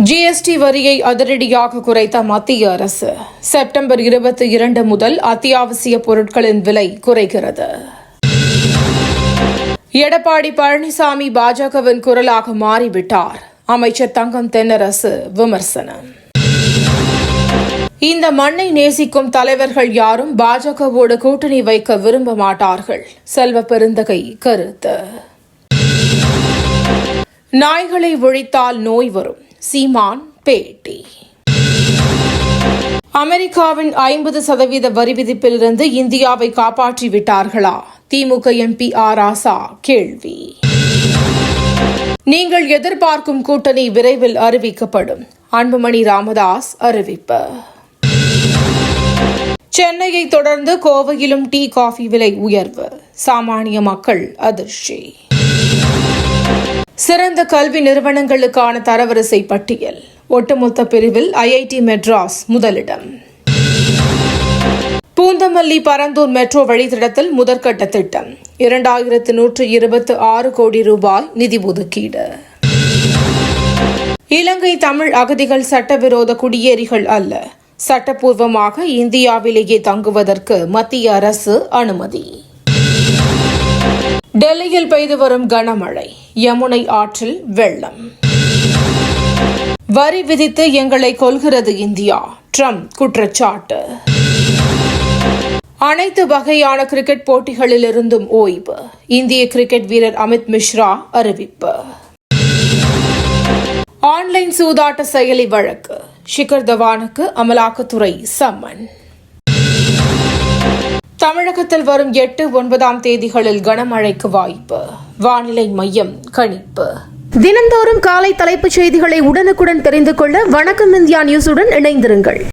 GST வரியை அதிரடியாக குறைத்த மத்திய அரசு. செப்டம்பர் 22 முதல் அத்தியாவசிய பொருட்களின் விலை குறைகிறது. எடப்பாடி பழனிசாமி பாஜகவின் குரலாக மாறிவிட்டார். அமைச்சர் தங்கம் தென்னரசு விமர்சனம். இந்த மண்ணை நேசிக்கும் தலைவர்கள் யாரும் பாஜகவோடு கூட்டணி வைக்க விரும்ப மாட்டார்கள். செல்வ பெருந்தகை கருத்து. நாய்களை ஒழித்தால் நோய் வரும். சீமான் பேட்டி. அமெரிக்காவின் 50% வரி விதிப்பிலிருந்து இந்தியாவை காப்பாற்றி விட்டார்களா? திமுக எம்பி ஆர் ராசா கேள்வி. நீங்கள் எதிர்பார்க்கும் கூட்டணி விரைவில் அறிவிக்கப்படும். அன்புமணி ராமதாஸ் அறிவிப்பு. சென்னையை தொடர்ந்து கோவையிலும் டீ காஃபி விலை உயர்வு. சாமானிய மக்கள் அதிர்ச்சி. சிறந்த கல்வி நிறுவனங்களுக்கான தரவரிசை பட்டியல். ஒட்டுமொத்த பிரிவில் ஐஐடி மெட்ராஸ் முதலிடம். பூந்தமல்லி பரந்தூர் மெட்ரோ வழித்தடத்தில் முதற்கட்ட திட்டம். 2126 கோடி ரூபாய் நிதி ஒதுக்கீடு. இலங்கை தமிழ் அகதிகள் சட்டவிரோத குடியேறிகள் அல்ல. சட்டப்பூர்வமாக இந்தியாவிலேயே தங்குவதற்கு மத்திய அரசு அனுமதி. டெல்லியில் பெய்து வரும் கனமழை. யமுனை ஆற்றில் வெள்ளம். வரி விதித்து எங்களை கொல்கிறது இந்தியா. ட்ரம்ப் குற்றச்சாட்டு. அனைத்து வகையான கிரிக்கெட் போட்டிகளிலிருந்தும் ஓய்வு. இந்திய கிரிக்கெட் வீரர் அமித் மிஸ்ரா அறிவிப்பு. ஆன்லைன் சூதாட்ட செயலி வழக்கு. ஷிகர் தவானுக்கு அமலாக்கத்துறை சம்மன். தமிழகத்தில் வரும் 8, 9 தேதிகளில் கனமழைக்கு வாய்ப்பு. வானிலை மையம் கணிப்பு. தினந்தோறும் காலை தலைப்புச் செய்திகளை உடனுக்குடன் தெரிந்து கொள்ள வணக்கம் இந்தியா நியூஸுடன் இணைந்திருங்கள்.